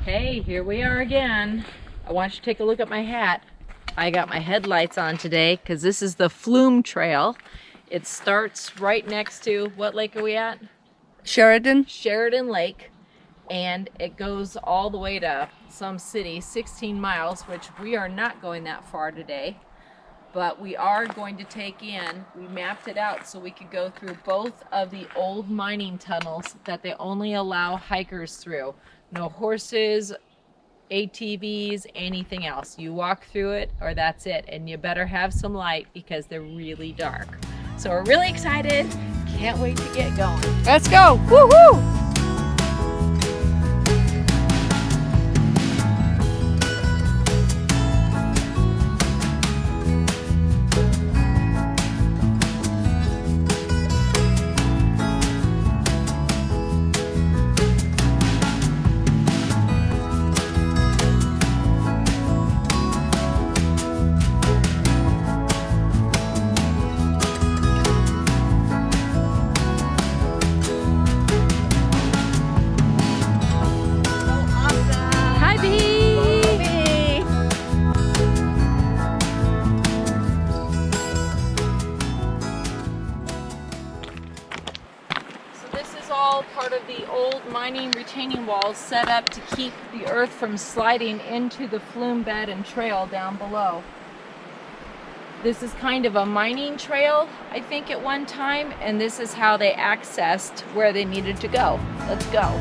Hey, here we are again. I want you to take a look at my hat. I got my headlights on today because this is the Flume Trail. It starts right next to, what lake are we at? Sheridan Lake. And it goes all the way to some city, 16 miles, which we are not going that far today. But we are going to take in, we mapped it out so we could go through both of the old mining tunnels that they only allow hikers through. No horses, ATVs, anything else. You walk through it or that's it. And you better have some light because they're really dark. So we're really excited. Can't wait to get going. Let's go. Woohoo! Part of the old mining retaining walls set up to keep the earth from sliding into the flume bed and trail down below. This is kind of a mining trail, I think, at one time, and this is how they accessed where they needed to go. Let's go.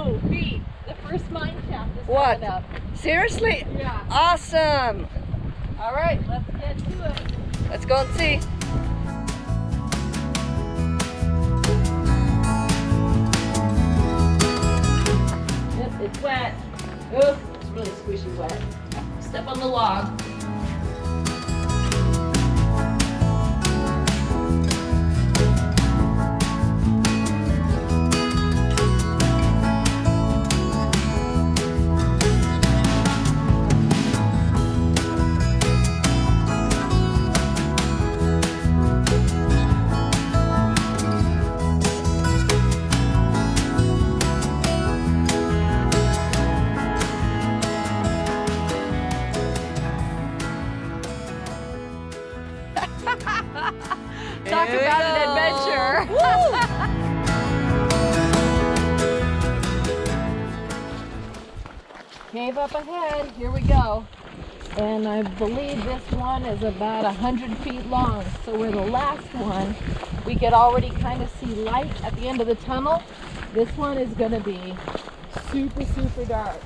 Oh, Pete, the first mine shaft is coming up. Seriously? Yeah. Awesome. All right, let's get to it. Let's go and see. Yep, it's wet. Oh, it's really squishy wet. Step on the log. Talk about an adventure. Cave up ahead, here we go. And I believe this one is about 100 feet long. So where the last one, we could already kind of see light at the end of the tunnel. This one is gonna be super, super dark.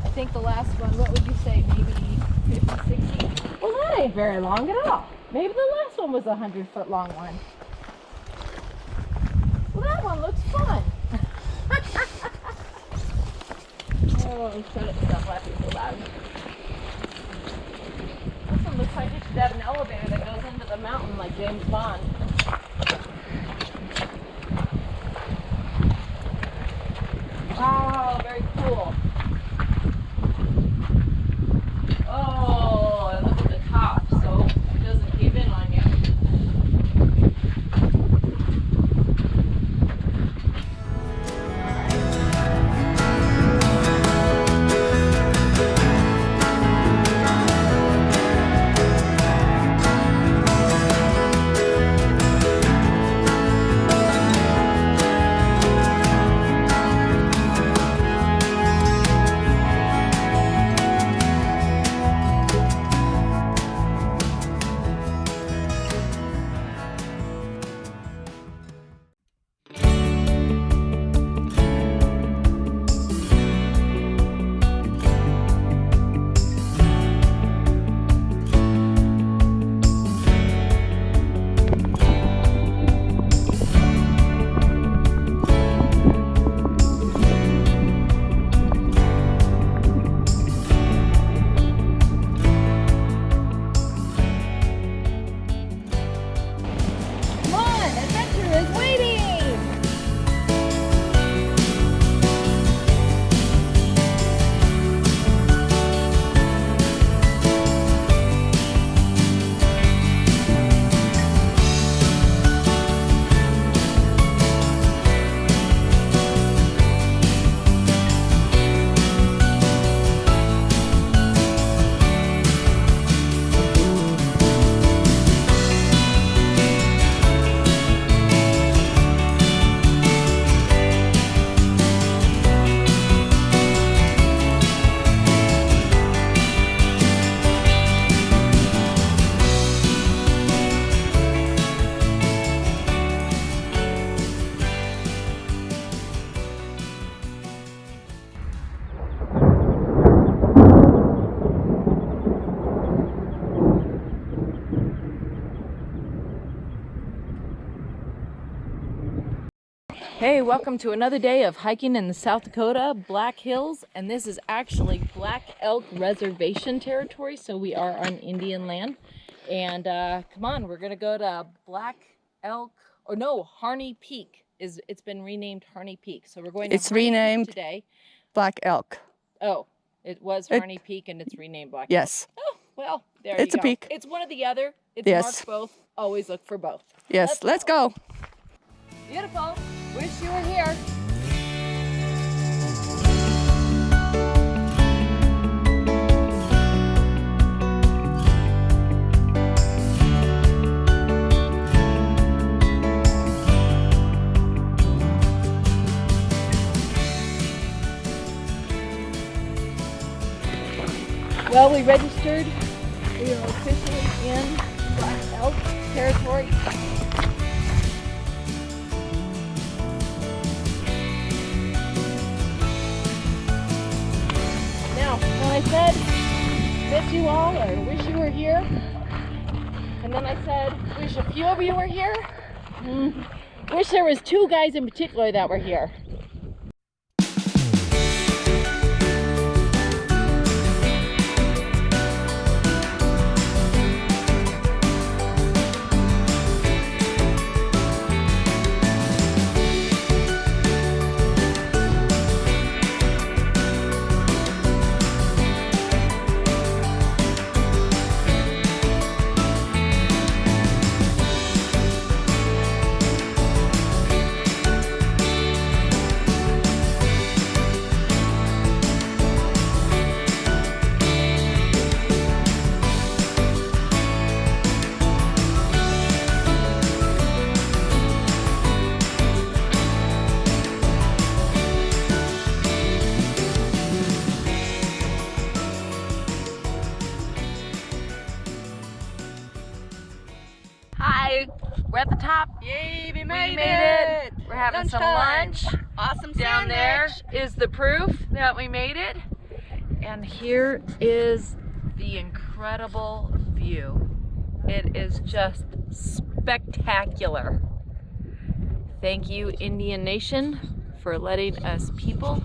I think the last one, what would you say, maybe 50, 60? Well, that ain't very long at all. Maybe the last one was a 100-foot long one. Well, that one looks fun. Oh, shut it, stop laughing so loud. This one looks like it should have an elevator that goes into the mountain like James Bond. Wow, very cool. Oh, and look at the top, so it doesn't cave in on you. Hey, welcome to another day of hiking in the South Dakota Black Hills, and this is actually Black Elk Reservation territory, so we are on Indian land. And come on, we're gonna go to Black Elk, or no, Harney Peak. It's been renamed Harney Peak, so we're going to It's Harney Peak renamed today. Black Elk. Oh, it was Harney Peak and it's renamed Black Elk. Yes. Oh, well, there It's you a go. peak. It's one or the other. It's Yes. marked both. Always look for both. Yes, let's go. Beautiful. Wish you were here. Well, we registered. We are officially in Black Elk territory. Now, when I said miss you all or wish you were here, and then I said wish a few of you were here, wish there was two guys in particular that were here. Hi, we're at the top. Yay, we made it. We're having some lunch. Awesome Down there is the proof that we made it. And here is the incredible view. It is just spectacular. Thank you, Indian Nation, for letting us people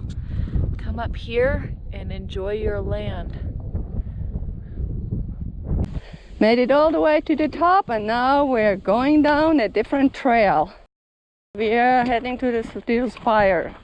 come up here and enjoy your land. Made it all the way to the top, and now we're going down a different trail. We are heading to the Steel Spire.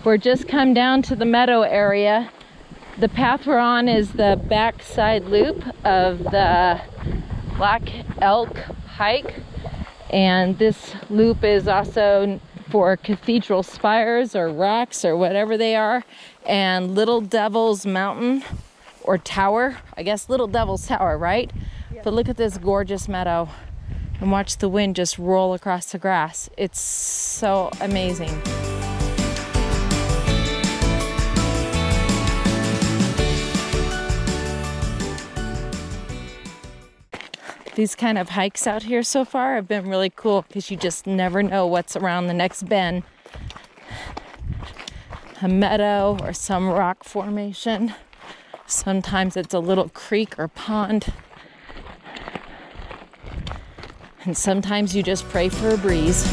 We're just come down to the meadow area. The path we're on is the backside loop of the Black Elk hike, and this loop is also for cathedral spires or rocks or whatever they are, and Little Devil's Mountain or Tower. I guess Little Devil's Tower, right? Yeah. But look at this gorgeous meadow and watch the wind just roll across the grass. It's so amazing. These kind of hikes out here so far have been really cool because you just never know what's around the next bend. A meadow or some rock formation. Sometimes it's a little creek or pond. And sometimes you just pray for a breeze.